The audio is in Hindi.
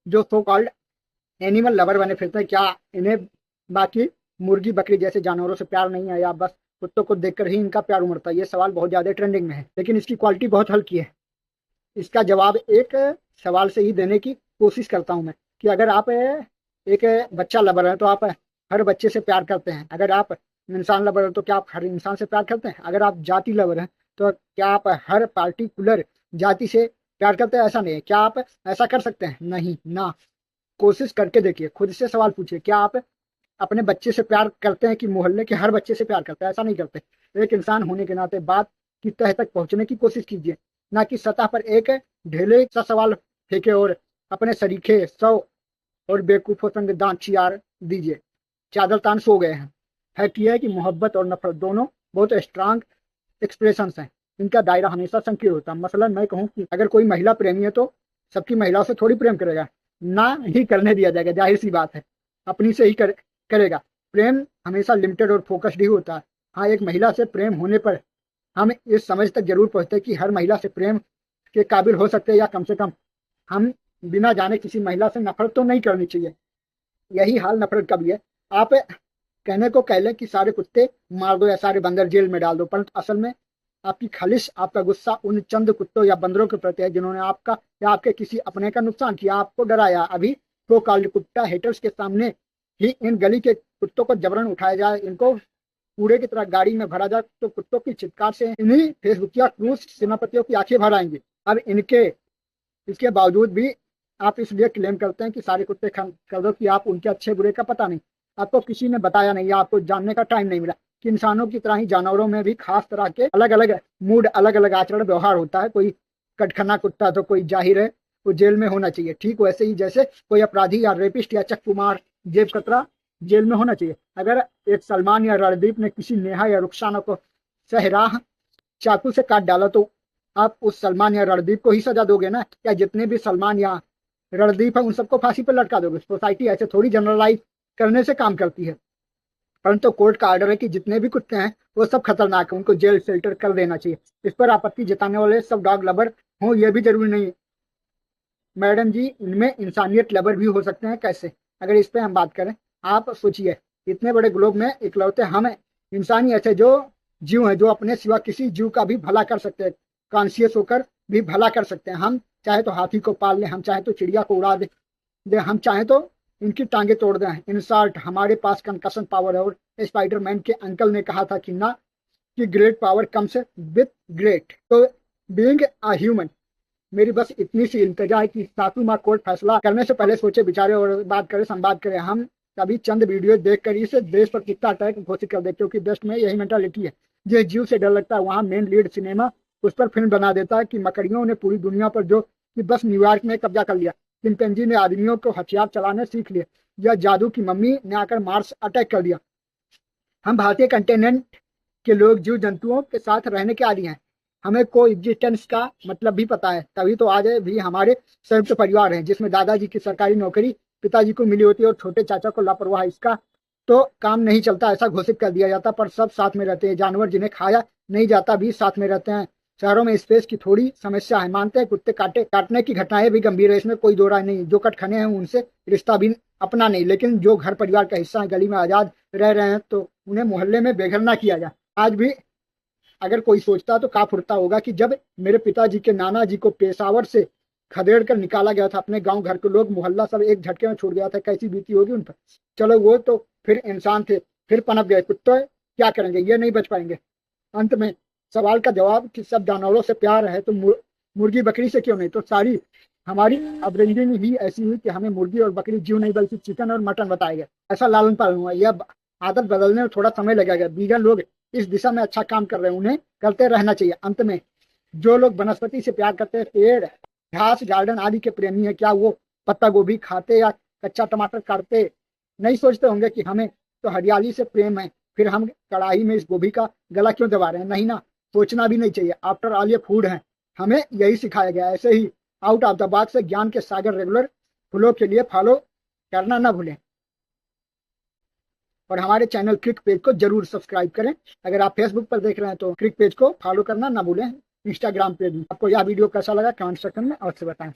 जो सो कॉल्ड एनिमल लवर बने फिरते हैं, क्या इन्हें बाकी मुर्गी बकरी जैसे जानवरों से प्यार नहीं है, या बस कुत्तों को देखकर ही इनका प्यार उमड़ता है? ये सवाल बहुत ज्यादा ट्रेंडिंग में है, लेकिन इसकी क्वालिटी बहुत हल्की है। इसका जवाब एक सवाल से ही देने की कोशिश करता हूं मैं, कि अगर आप एक बच्चा लवर है तो आप हर बच्चे से प्यार करते हैं। अगर आप इंसान लवर है तो क्या आप हर इंसान से प्यार करते हैं? अगर आप जाति लवर हैं तो क्या आप हर पार्टिकुलर जाति से प्यार करते हैं? ऐसा नहीं है। क्या आप ऐसा कर सकते हैं? नहीं ना। कोशिश करके देखिए, खुद से सवाल पूछिए, क्या आप अपने बच्चे से प्यार करते हैं कि मोहल्ले के हर बच्चे से प्यार करते हैं? ऐसा नहीं करते। एक इंसान होने के नाते बात की तह तक पहुंचने की कोशिश कीजिए, ना कि सतह पर एक ढेले सा सवाल फेंके और अपने सरीखे सौ और बेवकूफों संग दांत चियार दीजिए। चादर तान सो गए हैं। फैक्ट यह है कि मोहब्बत और नफरत दोनों बहुत स्ट्रांग एक्सप्रेशंस हैं। इनका दायरा हमेशा संकीर्ण होता है। मसलन मैं कहूँ कि अगर कोई महिला प्रेमी है तो सबकी महिलाओं से थोड़ी प्रेम करेगा, ना ही करने दिया जाएगा, जाहिर सी बात है, अपनी से ही करेगा। प्रेम हमेशा लिमिटेड और फोकस्ड ही होता है। हाँ, एक महिला से प्रेम होने पर हम इस समझ तक जरूर पहुंचते हैं कि हर महिला से प्रेम के काबिल हो सकते हैं, या कम से कम हम बिना जाने किसी महिला से नफरत तो नहीं करनी चाहिए। यही हाल नफरत का भी है। आप कहने को कह लें कि सारे कुत्ते मार दो या सारे बंदर जेल में डाल दो, परंतु असल में आपकी खालिश, आपका गुस्सा उन चंद कुत्तों या बंदरों के प्रति है जिन्होंने आपका या आपके किसी अपने का नुकसान किया, आपको डराया। अभी तो कॉल्ड कुत्ता हेटर्स के सामने ही इन गली के कुत्तों को जबरन उठाया जाए, इनको कूड़े की तरह गाड़ी में भरा जाए, तो कुत्तों की चित्कार से इन्हीं फेसबुकिया क्रूज सेनापतियों की आंखें भर आएंगी। अब इसके बावजूद भी आप इसलिए क्लेम करते हैं कि सारे कुत्ते कर दो कि आप उनके अच्छे बुरे का पता नहीं, आपको किसी ने बताया नहीं, या आपको जानने का टाइम नहीं मिला कि इंसानों की तरह ही जानवरों में भी खास तरह के अलग अलग मूड, अलग अलग आचरण व्यवहार होता है। कोई कटखना कुत्ता तो कोई जाहिर है वो जेल में होना चाहिए, ठीक वैसे ही जैसे कोई अपराधी या रेपिस्ट या चक्कूमार जेब कतरा जेल में होना चाहिए। अगर एक सलमान या रणदीप ने किसी नेहा या रुखसाना को सहराह चाकू से काट डाला तो आप उस सलमान या रणदीप को ही सजा दोगे ना, या जितने भी सलमान या रणदीप है उन सबको फांसी पर लटका दोगे? सोसाइटी ऐसे थोड़ी जनरलाइज करने से काम करती है। परंतु कोर्ट का ऑर्डर है कि जितने भी कुत्ते हैं वो सब खतरनाक है, उनको जेल शेल्टर कर देना चाहिए। इस पर आपत्ति जताने वाले सब डॉग लवर हों यह भी जरूरी नहीं। मैडम जी, इनमें इंसानियत लवर भी हो सकते हैं। कैसे? अगर इस पर हम बात करें, आप सोचिए, इतने बड़े ग्लोब में इकलौते हम इंसान ही ऐसे जो जीव हैं जो अपने सिवा किसी जीव का भी भला कर सकते हैं, कॉन्शियस होकर भी भला कर सकते हैं। हम चाहे तो हाथी को पाल लें, हम चाहे तो चिड़िया को उड़ा दे, हम चाहे तो इनकी टांगे तोड़ दें। इन शॉर्ट, हमारे पास कंकशन पावर है। और स्पाइडरमैन के अंकल ने कहा था कि ना, कि great power comes with great, तो बीइंग अ ह्यूमन। मेरी बस इतनी सी इल्तिजा है कि सातु कोर्ट फैसला करने से पहले सोचे विचारे और बात करें, संवाद करें। हम कभी चंद वीडियो देखकर इसे देश पर कितना अटैक घोषित कर दे, क्योंकि देश में यही मेंटालिटी है। जिस जीव से डर लगता है वहां मेन लीड सिनेमा उस पर फिल्म बना देता है कि मकड़ियों ने पूरी दुनिया पर जो कि बस न्यूयॉर्क में कब्जा कर लिया, चिंपैंजी ने आदमियों को हथियार चलाने सीख लिए, या जादू की मम्मी ने आकर मार्स अटैक कर दिया। हम भारतीय कंटिनेंट के लोग जीव जंतुओं के साथ रहने के आदी हैं। हमें को एग्जिस्टेंस का मतलब भी पता है, तभी तो आज भी हमारे संयुक्त परिवार हैं, जिसमें दादाजी की सरकारी नौकरी पिताजी को मिली होती है और छोटे चाचा को लापरवाह इसका तो काम नहीं चलता ऐसा घोषित कर दिया जाता, पर सब साथ में रहते हैं। जानवर जिन्हें खाया नहीं जाता भी साथ में रहते हैं। शहरों में स्पेस की थोड़ी समस्या है, मानते हैं, कुत्ते काटने की घटनाएं भी गंभीर है, इसमें कोई दो राय नहीं। जो कटखने हैं उनसे रिश्ता भी अपना नहीं, लेकिन जो घर परिवार का हिस्सा है, गली में आजाद रह रहे हैं, तो उन्हें मोहल्ले में बेघर ना किया जाए। आज भी अगर कोई सोचता तो काफ उठता होगा कि जब मेरे पिताजी के नाना जी को पेशावर से खदेड़ कर निकाला गया था, अपने गांव घर के लोग मोहल्ला सब एक झटके में छूट गया था, कैसी बीती होगी उन पर। चलो वो तो फिर इंसान थे, फिर पनप गए, कुत्ते क्या करेंगे, ये नहीं बच पाएंगे। अंत में सवाल का जवाब कि सब जानवरों से प्यार है तो मुर्गी बकरी से क्यों नहीं? तो सारी हमारी अपब्रिंगिंग ही ऐसी हुई कि हमें मुर्गी और बकरी जीव नहीं बल्कि चिकन और मटन बताया गया। ऐसा लालन पालन हुआ। यह आदत बदलने में थोड़ा समय लगेगा। वीगन लोग इस दिशा में अच्छा काम कर रहे हैं, उन्हें करते रहना चाहिए। अंत में जो लोग वनस्पति से प्यार करते हैं, पेड़ घास गार्डन आदि के प्रेमी है, क्या वो पत्ता गोभी खाते या कच्चा टमाटर काटते नहीं सोचते होंगे कि हमें तो हरियाली से प्रेम है, फिर हम कढ़ाई में इस गोभी का गला क्यों दबा रहे हैं? नहीं ना, सोचना भी नहीं चाहिए। आफ्टर ऑल ये फूड है, हमें यही सिखाया गया। ऐसे ही आउट ऑफ द बॉक्स से ज्ञान के सागर रेगुलर फॉलो के लिए फॉलो करना ना भूलें, और हमारे चैनल क्रिक पेज को जरूर सब्सक्राइब करें। अगर आप फेसबुक पर देख रहे हैं तो क्रिक पेज को फॉलो करना ना भूलें। इंस्टाग्राम पे भी। आपको यह वीडियो कैसा लगा कमेंट सेक्शन में अवश्य बताएं।